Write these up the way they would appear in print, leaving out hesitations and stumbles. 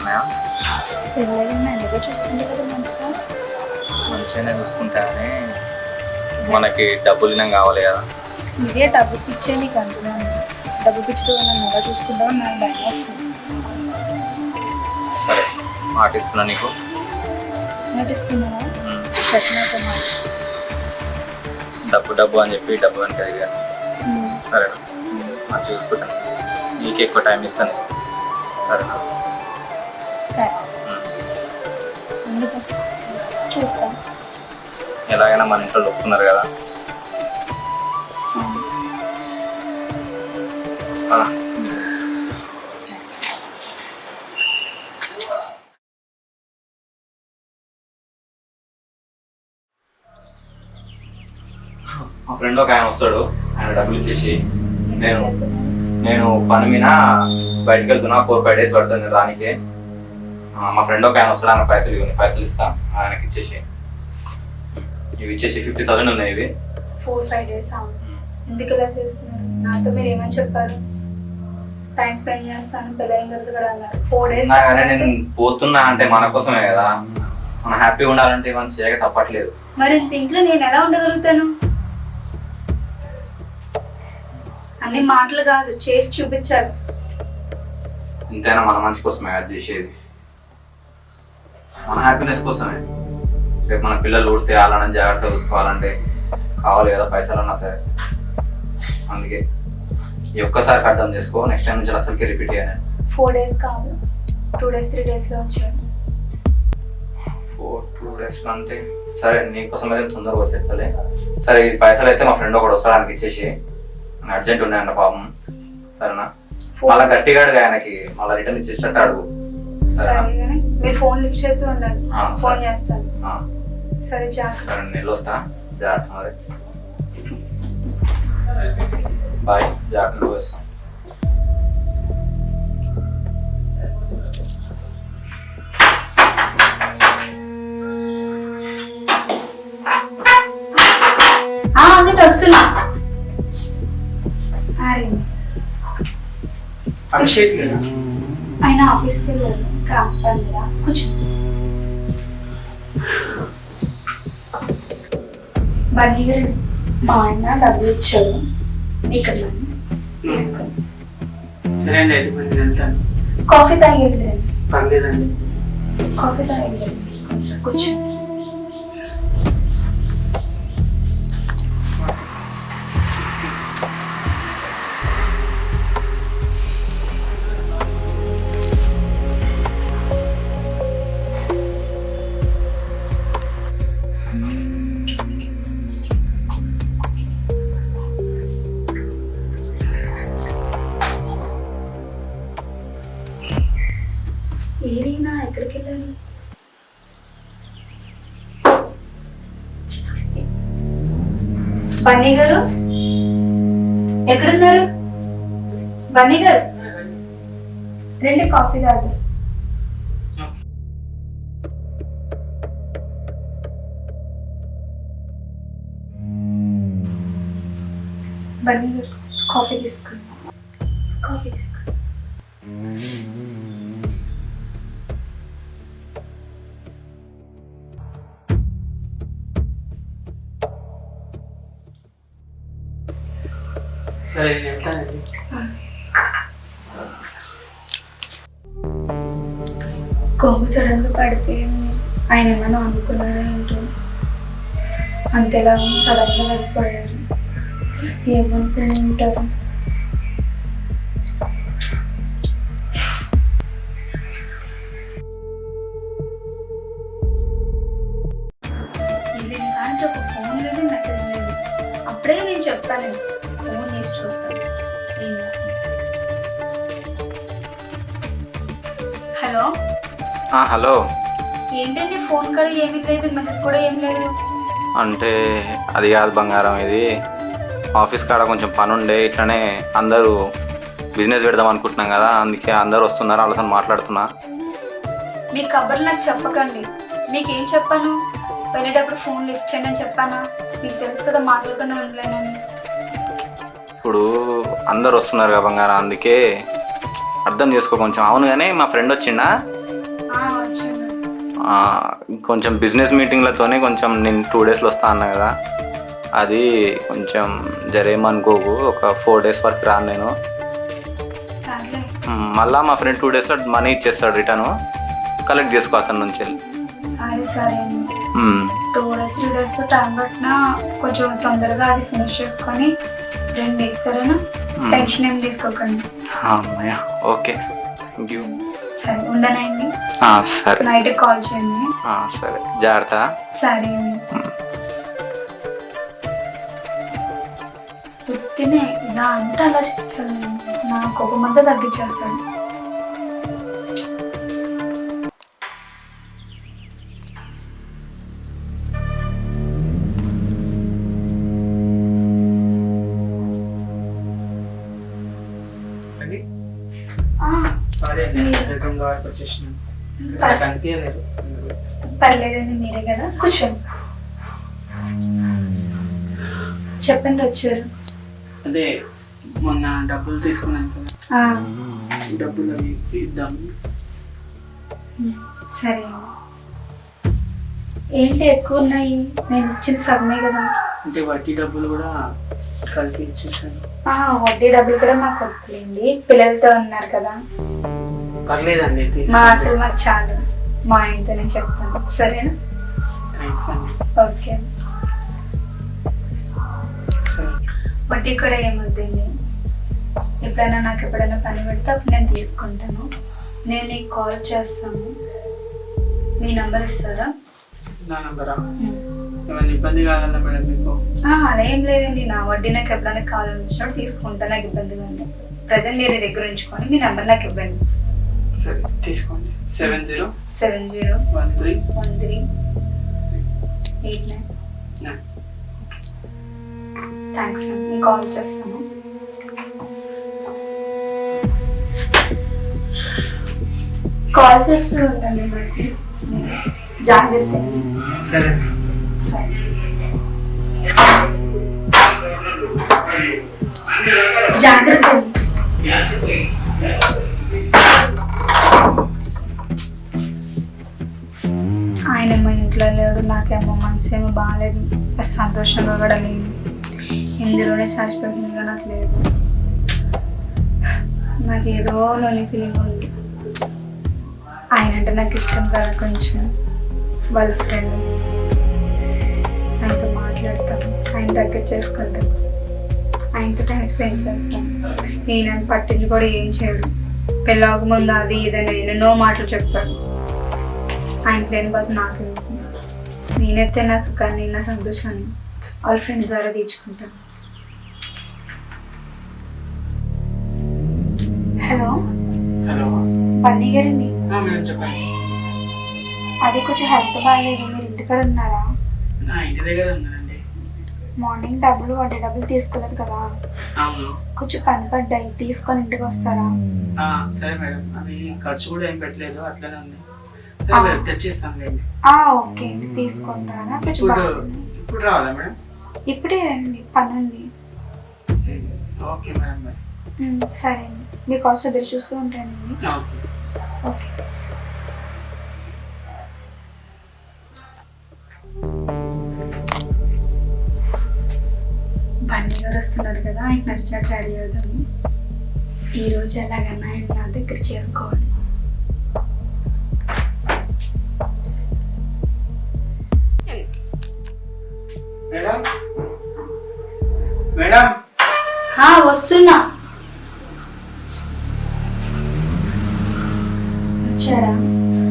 ఉన్నాయా? పిల్లలు ఎందుకు చూసుకుంటే కదా మంచిగా. మంచిగానే చూసుకుంటా అని మనకి డబ్బులు కావాలి కదా. ఇదే డబ్బు పిచ్చే నీకు అంటున్నాను. డబ్బు పిచ్చితో నన్ను ఎలా చూసుకుంటావు నాకు భయం వస్తుంది. సరే మాట ఇస్తున్నా నీకు. నటిస్తున్నావా? సత్యనాథ డబ్బు డబ్బు అని చెప్పి డబ్బు కనుక అడిగాను. సరేనా, మంచి చూసుకుంటాను. నీకు ఎక్కువ టైం ఇస్తాను. సరేనా? సరే ఎందుకు చూస్తా. ఎలాగైనా మన ఇంట్లో ఒప్పుకున్నారు కదా. మా ఫ్రెండ్ ఒక ఆయన వస్తాడు, ఆయన డబ్బులు ఇచ్చేసి నేను పని మీద బయటకు వెళ్తున్నా. 4-5 days పడుతుంది దానికి. మా ఫ్రెండ్ ఒక ఆయన వస్తాడు, ఆయన పైసలు ఇస్తా. ఆయనకి ఇచ్చేసి ఇవి ఇచ్చేసి 50,000 ఉన్నాయి. ఇవి 4-5 days ఎందుకు ఇలా చేస్తున్నారు? నాతో మీరు ఏమని చెప్పారు? టైం స్పెండ్ చేస్తాను పెళ్ళైన తర్వాత కూడా అన్నారు. 4 days నేను పోతున్నా అంటే మన కోసమే కదా. మనం హ్యాపీగా ఉండాలంటే మనం చేయక తప్పట్లేదు. మరి ఇంత ఇంట్లో నేను ఎలా ఉండగలుగుతాను? అన్ని మాటలు కాదు, చేసి చూపించాలి. ఇంతైనా మన మంచి కోసమే అది చేసేది, మన హ్యాపీనెస్ కోసమే. రేపు మన పిల్లలు ఊడితే వాళ్ళని జాగ్రత్తగా చూసుకోవాలంటే కావాలి కదా పైసలన్నా సరే. అందుకే ఈ ఒక్కసారికి అర్థం చేసుకో. నెక్స్ట్ టైం నుంచి అసలుకి రిపీట్ అయ్యాను. 4 days కాదు, 2 days 3 daysలో వచ్చాను. 2 days అంటే సరే, నీకోసం అయితే తొందరగా వచ్చేస్తలే. సరే ఈ పైసలు అయితే మా ఫ్రెండ్ ఒకటి వస్తాడు, ఆయనకి ఇచ్చేసి. అర్జెంట్ ఉన్నాయంట పాపం. సరేనా? మళ్ళీ గట్టిగా అడుగు ఆయనకి, మళ్ళీ రిటర్న్ ఇచ్చేటట్టు అడుగు. సరే మీరు ఫోన్ లిఫ్ట్ చేస్తూ ఉండండి, ఫోన్ చేస్తాను. సరే జాగ్రత్త. సరే నేను వస్తా, జాగ్రత్త. మరి బాయ్, జాగ్రత్తగా వస్తాం. అందుకే వస్తున్నా. అభిషేక్ ఆయన ఆఫీస్కి వెళ్ళారు, కాకపోతే కూర్చో. బన్నీ గారు మా ఆయన డబ్బులు ఇచ్చారు, ఇక్కడ తీసుకోండి. సరే అండి, అయితే నేను వెళ్తాను. కాఫీ తాగేది రండి. పర్లేదండి, కాఫీ తాగేది కొంచెం కూర్చో. ఏరీనా ఎక్కడికి వెళ్ళాలి? బన్నీ గారు ఎక్కడున్నారు? బన్నీ గారు రండి, కాఫీ తాగు. బన్నీ గారు కాఫీ తీసుకోండి. కాఫీ తీసుకోండి. సరే నేను వెళ్తానండి. కొంగు సడన్గా పడిపోయింది. ఆయన ఏమైనా అనుకున్నారో ఏంటో, అంతేలా సడన్గా వెళ్ళిపోయారు. ఏమనుకుని ఉంటారు? ఇది కానీ ఒక ఫోన్ లేదు, మెసేజ్ లేదు. అప్పుడే నేను చెప్పాను, ఫోన్ చేసి చూస్తాను ఏం చేస్తాను. Hello hello. ఏంటండి ఫోన్ కూడా ఏమీ లేదు, మెసేజ్ కూడా ఏం లేదు. అంటే అది కాదు బంగారం, ఇది ఆఫీస్ కాడ కొంచెం పని ఉండే. ఇట్లానే అందరూ బిజినెస్ పెడదాం అనుకుంటున్నాం కదా, అందుకే అందరూ వస్తున్నారు, వాళ్ళతో మాట్లాడుతున్నా. మీ కబర్లు నాకు చెప్పకండి. మీకేం చెప్పాను? వెళ్ళేటప్పుడు ఫోన్ లిఫ్ట్ చేయండి అని చెప్పానా? మీకు తెలుసు కదా మాట్లాడుకుని ఉండలేనని. ఇప్పుడు అందరు వస్తున్నారు కదా బంగారం, అందుకే అర్థం చేసుకో కొంచెం. అవును కానీ మా ఫ్రెండ్ వచ్చిండా? కొంచెం బిజినెస్ మీటింగ్లతోనే కొంచెం నేను 2 డేస్లో వస్తా అన్నా కదా, అది కొంచెం జరేమనుకోకు, ఒక 4 డేస్ వరకు రాను నేను. సర్లే. మళ్ళీ మా ఫ్రెండ్ 2 డేస్లో మనీ ఇచ్చేస్తాడు, రిటర్న్ కలెక్ట్ చేసుకో అతని నుంచి వెళ్ళి. సరే అండి. 2-3 డేస్ టైం పట్టినా కొంచెం తొందరగా అది ఫినిష్ చేసుకొని రండి, సరేనా? టెన్షన్ ఏం తీసుకోకండి. అమ్మయ్య, ఓకే, థ్యాంక్ యూ. సరే ఉండనండి. సరే, నైట్ కాల్ చేయండి. సరే, జాగ్రత్త. సరే అండి. పుట్టినే ఇలా అంటే అలా చెప్తాను, నా కోపమంతా తగ్గించేస్తాను. సారీ అండి, బెడ్రూమ్లో వరకు వచ్చేసినాను. కనిపించలేదు. పర్లేదండి, మీరే కదా, కూర్చోండి. చెప్పండి, వచ్చారు. అదే మొన్న డబ్బులు తీసుకున్నాను కదా, డబ్బులు అవి ఇద్దాం. సరే. ఏంటి ఎక్కువ ఉన్నాయి? నేను ఇచ్చిన సగమే కదా. అంటే వడ్డీ డబ్బులు కూడా కలిపి ఇచ్చేసాను. వడ్డీ డబ్బులు కూడా మాకు వద్దులేండి, పిల్లలతో ఉన్నారు కదా. పర్లేదండి, అసలు మాకు చాలు, మా ఇంట్లోనే చెప్తాను, సరేనా? థ్యాంక్స్ అండి. ఓకే. వడ్డీ కూడా ఏమొద్దండి, ఎప్పుడైనా నాకు ఎప్పుడైనా పని పెడితే అప్పుడు నేను తీసుకుంటాను. నేను నీకు కాల్ చేస్తాను, మీ నంబర్ ఇస్తారా? నా నంబరా? ఏమైనా ఇబ్బంది కావాలా మేడం మీకు? అలా ఏం లేదండి, నా వడ్డీ నాకు ఎప్పుడైనా కావాలనిపించినప్పుడు తీసుకుంటా, నాకు ఇబ్బందిగా ఉంది. ప్రజెంట్ మీరు దగ్గర ఉంచుకొని మీ నెంబర్ నాకు ఇవ్వండి. సరే, తీసుకోండి. 7013 థ్యాంక్స్ అండి, నేను కాల్ చేస్తాను. కాల్ చేస్తూ ఉండండి మనకి, జాగ్రత్త. సరే. జాగ్రత్త. ఆయనేమో ఇంట్లో లేడు, నాకేమో మనసేమో బాగాలేదు, సంతోషంగా కూడా లేదు, ఇందులోనే సాటిస్ఫాక్షన్గా నాకు లేదు. నాకు ఏదో లోని ఫీలింగ్ ఉంది. ఆయన అంటే నాకు ఇష్టం కదా, కొంచెం వాళ్ళ ఫ్రెండ్, ఆయనతో మాట్లాడతాను, ఆయన దగ్గర చేసుకుంటాను, ఆయనతో టైం స్పెండ్ చేస్తాను. ఈయన పట్టించి కూడా ఏం చేయడు, పెళ్ళాక ముందు అది ఇదని ఎన్నెన్నో మాటలు చెప్తాడు. ఆయనకు లేని బాధ నాకు, నేనైతే నా సుఖాన్ని నా సంతోషాన్ని వాళ్ళ ఫ్రెండ్ ద్వారా తీర్చుకుంటాను. హలో బన్నీ గారండి. మేడం చెప్పండి. అది కొంచెం హెల్త్ బాగాలేదు, మీరు ఇంటికాడ ఉన్నారా? ఇంటి దగ్గర ఉన్నానండి. మార్నింగ్ వడ్డీ డబ్బులు తీసుకోలేదు కదా, అవును. కొంచెం పని పడ్డాయి, తీసుకొని ఇంటికి వస్తారా? సరే మేడం, అవి ఖర్చు కూడా ఏం పెట్టలేదు, అట్లనే ఉంది. సరే మేడం, తెచ్చిస్తాను లేండి. ఓకే అండి, తీసుకుంటారా? ఇప్పుడు రావాలా మేడం? ఇప్పుడే రండి, పని ఉంది. Okay madam. సరే అండి, మీకోసం ఎదురు చూస్తూ ఉంటానండి. ఓకే. బన్నీ గారు వస్తున్నారు కదా, ఆయనకు నచ్చినట్టు రెడీ అవుదాము. ఈరోజు ఎలాగన్నా ఆయన నా దగ్గర చేసుకోవాలి. మేడం మేడం వస్తున్నా. వచ్చారా?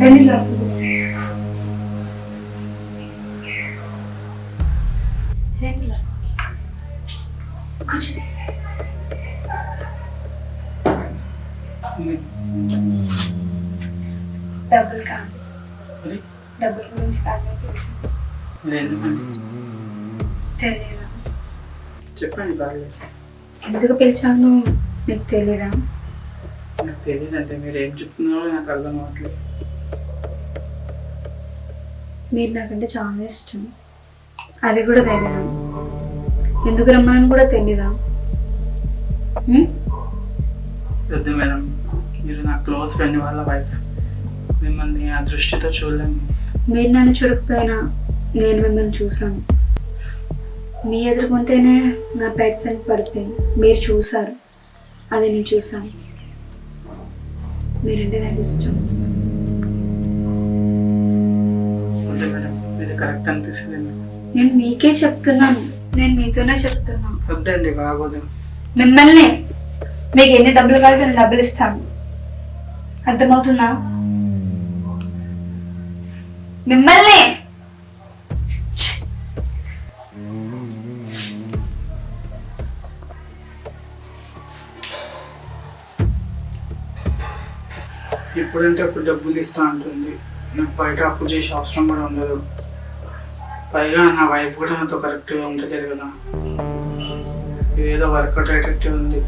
రండి లోపలికి. కూర్చోండి. డబ్బులు కాదు, డబ్బుల గురించి కాదు తెలుసు. తెలియదా? చెప్పండి. బాగా ఎందుకు పిలిచాను నీకు తెలీదా? నాకు తెలియదు అంటే మీరు ఏం చెప్తున్నారో నాకు అర్థం అవ్వట్లేదు. మీరు నాకంటే చాలా ఇష్టం, అది కూడా తెలీదా? ఎందుకు రమ్మని కూడా తెలీదా? వద్దు మేడం, మీరు నా క్లోజ్ ఫ్రెండ్ వాళ్ళ వైఫ్, మిమ్మల్ని ఆ దృష్టితో చూడలేము. మీరు నన్ను చూడకపోయినా నేను మిమ్మల్ని చూసాను. మీ ఎదుర్కొంటేనే నా పెట్ సెంట్ పడిపోయింది. మీరు చూసారు, అది నేను చూసాను. మీరంటే నాకు ఇష్టం. వద్దు మేడం, ఇది కరెక్ట్ అనిపిస్తుంది. నేను మీకే చెప్తున్నాను, నేను మీతోనే చెప్తున్నాను. వద్దండి, బాగోదు. మిమ్మల్ని మీకు ఎన్ని డబ్బులు కావాలితే నేను డబ్బులు ఇస్తాను. అర్థమవుతుందా? మిమ్మల్ని ఇప్పుడంటే అప్పుడు డబ్బులు ఇస్తా అంటుంది. నాకు బయట అప్పు చేసే అవసరం కూడా ఉండదు. పైగా నా వైఫ్ కూడా నాతో కరెక్ట్గా ఉంటుంది కదా. ఇదేదో వర్కౌట్ అయ్యేటట్టు ఉంది.